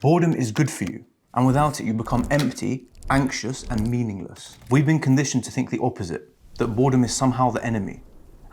Boredom is good for you, and without it you become empty, anxious, and meaningless. We've been conditioned to think the opposite, that boredom is somehow the enemy.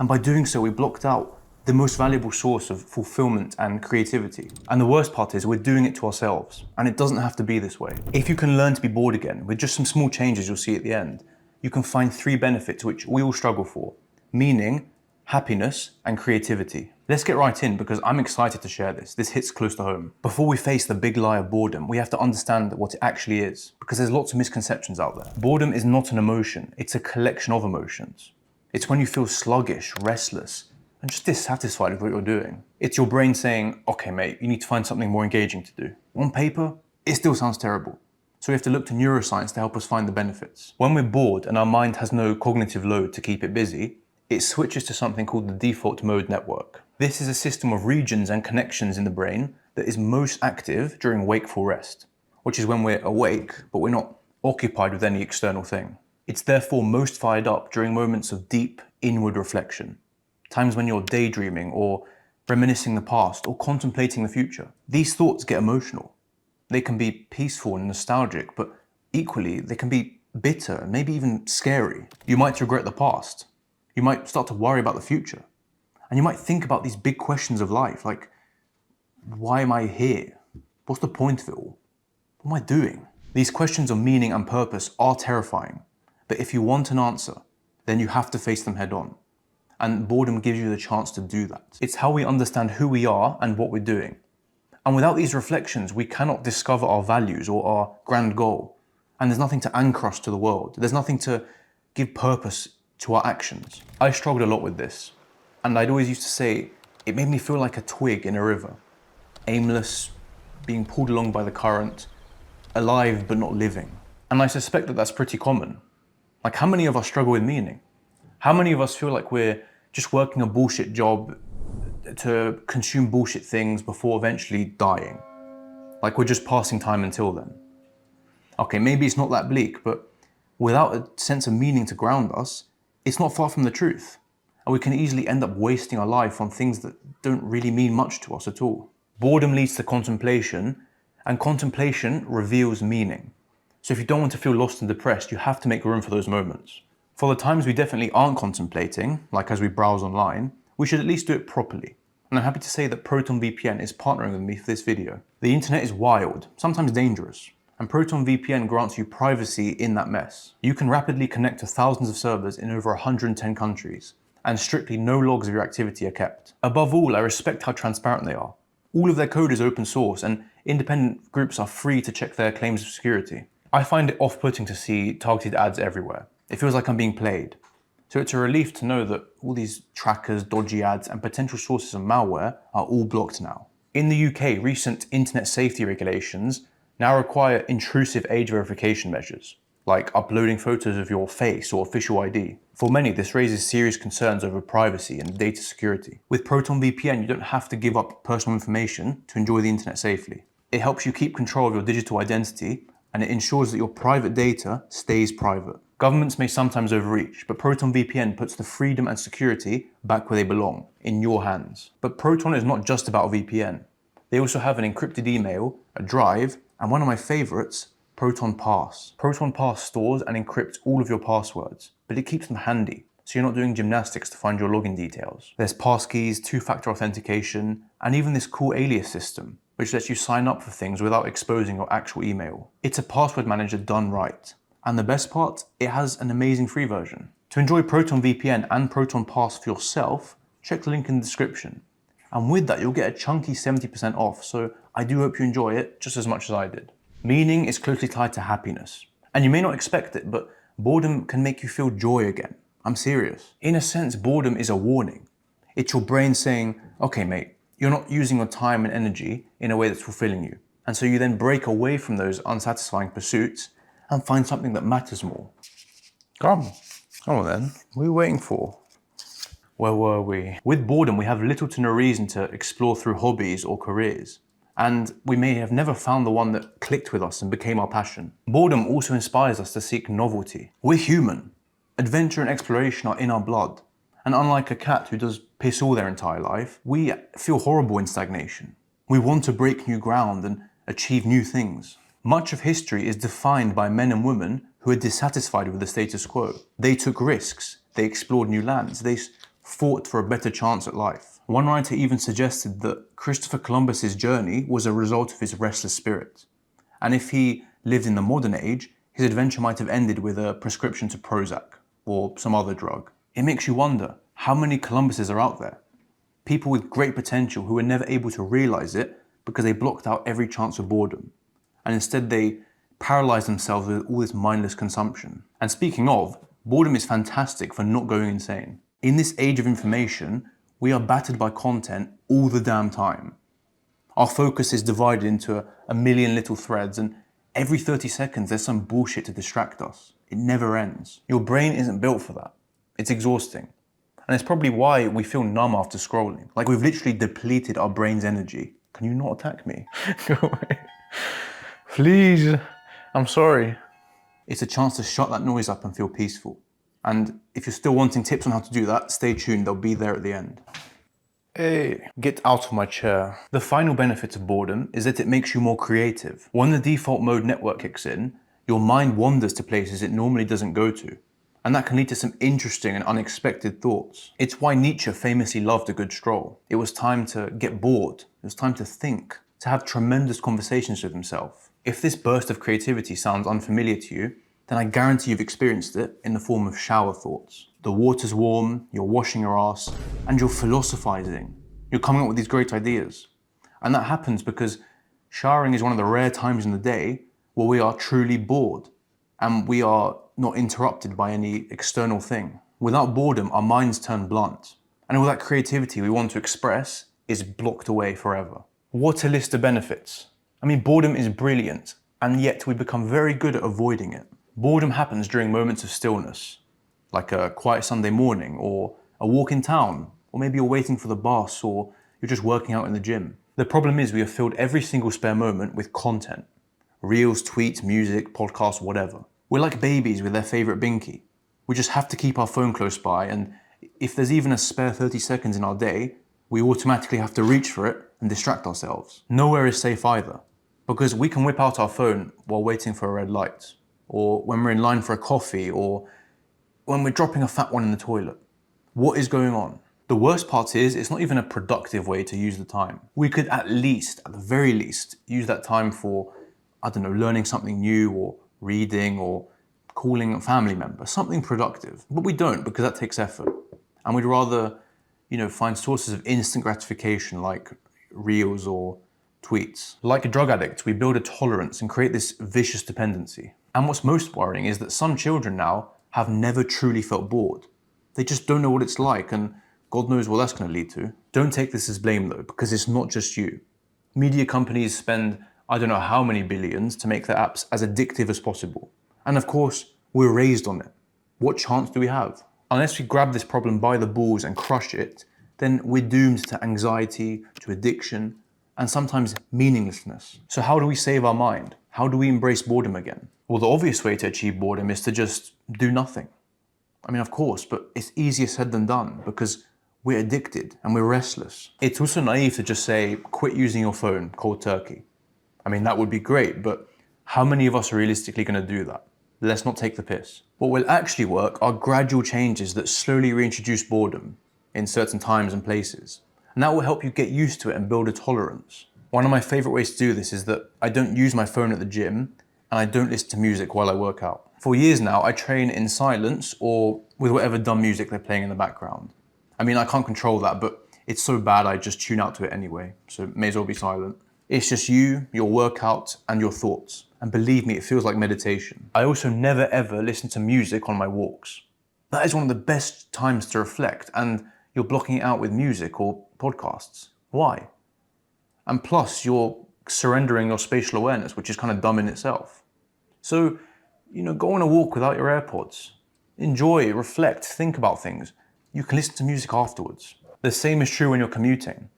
And by doing so, we blocked out the most valuable source of fulfillment and creativity. And the worst part is we're doing it to ourselves, and it doesn't have to be this way. If you can learn to be bored again, with just some small changes you'll see at the end, you can find 3 benefits which we all struggle for: meaning, happiness, and creativity. Let's get right in because I'm excited to share this. This hits close to home. Before we face the big lie of boredom, we have to understand what it actually is, because there's lots of misconceptions out there. Boredom is not an emotion, it's a collection of emotions. It's when you feel sluggish, restless, and just dissatisfied with what you're doing. It's your brain saying, okay mate, you need to find something more engaging to do. On paper, it still sounds terrible. So we have to look to neuroscience to help us find the benefits. When we're bored and our mind has no cognitive load to keep it busy, it switches to something called the default mode network. This is a system of regions and connections in the brain that is most active during wakeful rest, which is when we're awake, but we're not occupied with any external thing. It's therefore most fired up during moments of deep inward reflection, times when you're daydreaming or reminiscing the past or contemplating the future. These thoughts get emotional. They can be peaceful and nostalgic, but equally they can be bitter and maybe even scary. You might regret the past. You might start to worry about the future. And you might think about these big questions of life, like, why am I here? What's the point of it all? What am I doing? These questions of meaning and purpose are terrifying, but if you want an answer, then you have to face them head on. And boredom gives you the chance to do that. It's how we understand who we are and what we're doing. And without these reflections, we cannot discover our values or our grand goal. And there's nothing to anchor us to the world. There's nothing to give purpose to our actions. I struggled a lot with this. And I'd always used to say, it made me feel like a twig in a river. Aimless, being pulled along by the current, alive but not living. And I suspect that that's pretty common. Like, how many of us struggle with meaning? How many of us feel like we're just working a bullshit job to consume bullshit things before eventually dying? Like we're just passing time until then. Okay, maybe it's not that bleak, but without a sense of meaning to ground us, it's not far from the truth. And we can easily end up wasting our life on things that don't really mean much to us at all. Boredom leads to contemplation, and contemplation reveals meaning. So if you don't want to feel lost and depressed, you have to make room for those moments. For the times we definitely aren't contemplating, like as we browse online, we should at least do it properly. And I'm happy to say that Proton VPN is partnering with me for this video. The internet is wild, sometimes dangerous, and Proton VPN grants you privacy in that mess. You can rapidly connect to thousands of servers in over 110 countries, and strictly no logs of your activity are kept. Above all, I respect how transparent they are. All of their code is open source, and independent groups are free to check their claims of security. I find it off-putting to see targeted ads everywhere. It feels like I'm being played. So it's a relief to know that all these trackers, dodgy ads, and potential sources of malware are all blocked now. In the UK, recent internet safety regulations now require intrusive age verification measures, like uploading photos of your face or official ID. For many, this raises serious concerns over privacy and data security. With Proton VPN, you don't have to give up personal information to enjoy the internet safely. It helps you keep control of your digital identity, and it ensures that your private data stays private. Governments may sometimes overreach, but Proton VPN puts the freedom and security back where they belong, in your hands. But Proton is not just about VPN. They also have an encrypted email, a drive, and one of my favorites, Proton Pass. Proton Pass stores and encrypts all of your passwords, but it keeps them handy, so you're not doing gymnastics to find your login details. There's passkeys, 2-factor authentication, and even this cool alias system, which lets you sign up for things without exposing your actual email. It's a password manager done right. And the best part, it has an amazing free version. To enjoy Proton VPN and Proton Pass for yourself, check the link in the description. And with that, you'll get a chunky 70% off, so I do hope you enjoy it just as much as I did. Meaning is closely tied to happiness. And you may not expect it, but boredom can make you feel joy again. I'm serious. In a sense, boredom is a warning. It's your brain saying, okay mate, you're not using your time and energy in a way that's fulfilling you. And so you then break away from those unsatisfying pursuits and find something that matters more. Come on then, what are we waiting for? Where were we? With boredom, we have little to no reason to explore through hobbies or careers. And we may have never found the one that clicked with us and became our passion. Boredom also inspires us to seek novelty. We're human. Adventure and exploration are in our blood. And unlike a cat who does piss all their entire life, we feel horrible in stagnation. We want to break new ground and achieve new things. Much of history is defined by men and women who are dissatisfied with the status quo. They took risks, they explored new lands, they fought for a better chance at life. One writer even suggested that Christopher Columbus's journey was a result of his restless spirit. And if he lived in the modern age, his adventure might have ended with a prescription to Prozac or some other drug. It makes you wonder, how many Columbuses are out there? People with great potential who were never able to realize it because they blocked out every chance of boredom. And instead they paralyzed themselves with all this mindless consumption. And speaking of, boredom is fantastic for not going insane. In this age of information, we are battered by content all the damn time. Our focus is divided into a million little threads, and every 30 seconds there's some bullshit to distract us. It never ends. Your brain isn't built for that. It's exhausting. And it's probably why we feel numb after scrolling. Like we've literally depleted our brain's energy. Can you not attack me? Go away. Please. I'm sorry. It's a chance to shut that noise up and feel peaceful. And if you're still wanting tips on how to do that, stay tuned, they'll be there at the end. Hey, get out of my chair. The final benefit of boredom is that it makes you more creative. When the default mode network kicks in, your mind wanders to places it normally doesn't go to. And that can lead to some interesting and unexpected thoughts. It's why Nietzsche famously loved a good stroll. It was time to get bored. It was time to think, to have tremendous conversations with himself. If this burst of creativity sounds unfamiliar to you, then I guarantee you've experienced it in the form of shower thoughts. The water's warm, you're washing your ass, and you're philosophizing. You're coming up with these great ideas. And that happens because showering is one of the rare times in the day where we are truly bored and we are not interrupted by any external thing. Without boredom, our minds turn blunt. And all that creativity we want to express is blocked away forever. What a list of benefits. I mean, boredom is brilliant, and yet we become very good at avoiding it. Boredom happens during moments of stillness, like a quiet Sunday morning, or a walk in town, or maybe you're waiting for the bus, or you're just working out in the gym. The problem is we have filled every single spare moment with content. Reels, tweets, music, podcasts, whatever. We're like babies with their favorite binky. We just have to keep our phone close by, and if there's even a spare 30 seconds in our day, we automatically have to reach for it and distract ourselves. Nowhere is safe either, because we can whip out our phone while waiting for a red light, or when we're in line for a coffee, or when we're dropping a fat one in the toilet. What is going on? The worst part is, it's not even a productive way to use the time. We could at the very least, use that time for, I don't know, learning something new, or reading, or calling a family member, something productive. But we don't, because that takes effort. And we'd rather, find sources of instant gratification like reels or tweets. Like a drug addict, we build a tolerance and create this vicious dependency. And what's most worrying is that some children now have never truly felt bored. They just don't know what it's like, and God knows what that's going to lead to. Don't take this as blame though, because it's not just you. Media companies spend I don't know how many billions to make their apps as addictive as possible. And of course, we're raised on it. What chance do we have? Unless we grab this problem by the balls and crush it, then we're doomed to anxiety, to addiction, and sometimes meaninglessness. So how do we save our mind? How do we embrace boredom again? Well, the obvious way to achieve boredom is to just do nothing. I mean, of course, but it's easier said than done because we're addicted and we're restless. It's also naive to just say, quit using your phone, cold turkey. I mean, that would be great, but how many of us are realistically going to do that? Let's not take the piss. What will actually work are gradual changes that slowly reintroduce boredom in certain times and places. And that will help you get used to it and build a tolerance. One of my favorite ways to do this is that I don't use my phone at the gym and I don't listen to music while I work out. For years now, I train in silence or with whatever dumb music they're playing in the background. I mean, I can't control that, but it's so bad I just tune out to it anyway, so may as well be silent. It's just you, your workout, and your thoughts. And believe me, it feels like meditation. I also never ever listen to music on my walks. That is one of the best times to reflect, and you're blocking it out with music or podcasts. Why? And plus, you're surrendering your spatial awareness, which is kind of dumb in itself. So, go on a walk without your AirPods. Enjoy, reflect, think about things. You can listen to music afterwards. The same is true when you're commuting.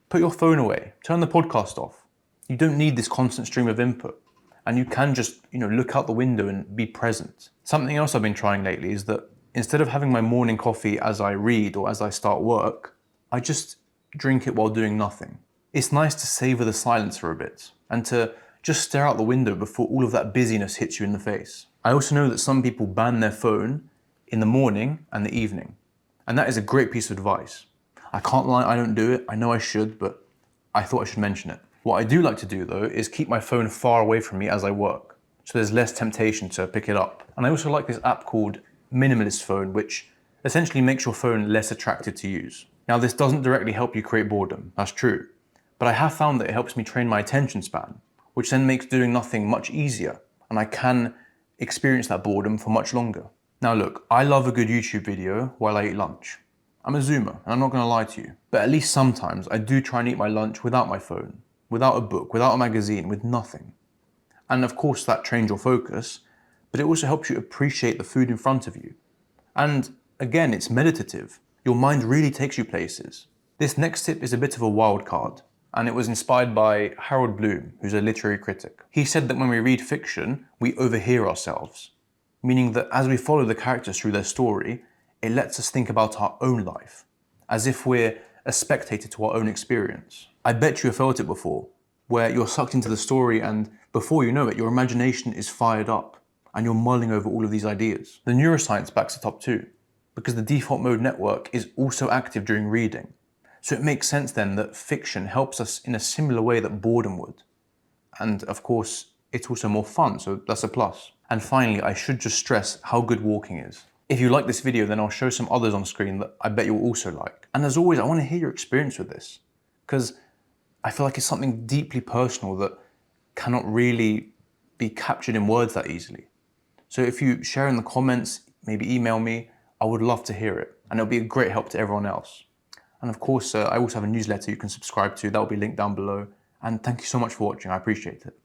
Put your phone away, turn the podcast off. You don't need this constant stream of input. And you can just, look out the window and be present. Something else I've been trying lately is that instead of having my morning coffee as I read or as I start work, I just drink it while doing nothing. It's nice to savor the silence for a bit and to Just stare out the window before all of that busyness hits you in the face. I also know that some people ban their phone in the morning and the evening. And that is a great piece of advice. I can't lie, I don't do it. I know I should, but I thought I should mention it. What I do like to do though is keep my phone far away from me as I work, so there's less temptation to pick it up. And I also like this app called Minimalist Phone, which essentially makes your phone less attractive to use. Now, this doesn't directly help you create boredom, that's true, but I have found that it helps me train my attention span, which then makes doing nothing much easier, and I can experience that boredom for much longer. Now look, I love a good YouTube video while I eat lunch. I'm a Zoomer, and I'm not gonna lie to you, but at least sometimes I do try and eat my lunch without my phone, without a book, without a magazine, with nothing. And of course that trains your focus, but it also helps you appreciate the food in front of you. And again, it's meditative. Your mind really takes you places. This next tip is a bit of a wild card, and it was inspired by Harold Bloom, who's a literary critic. He said that when we read fiction, we overhear ourselves, meaning that as we follow the characters through their story, it lets us think about our own life, as if we're a spectator to our own experience. I bet you have felt it before, where you're sucked into the story and before you know it, your imagination is fired up and you're mulling over all of these ideas. The neuroscience backs it up too, because the default mode network is also active during reading. So it makes sense then that fiction helps us in a similar way that boredom would. And of course, it's also more fun, so that's a plus. And finally, I should just stress how good walking is. If you like this video, then I'll show some others on screen that I bet you'll also like. And as always, I want to hear your experience with this, because I feel like it's something deeply personal that cannot really be captured in words that easily. So if you share in the comments, maybe email me, I would love to hear it. And it'll be a great help to everyone else. And of course, I also have a newsletter you can subscribe to. That will be linked down below. And thank you so much for watching. I appreciate it.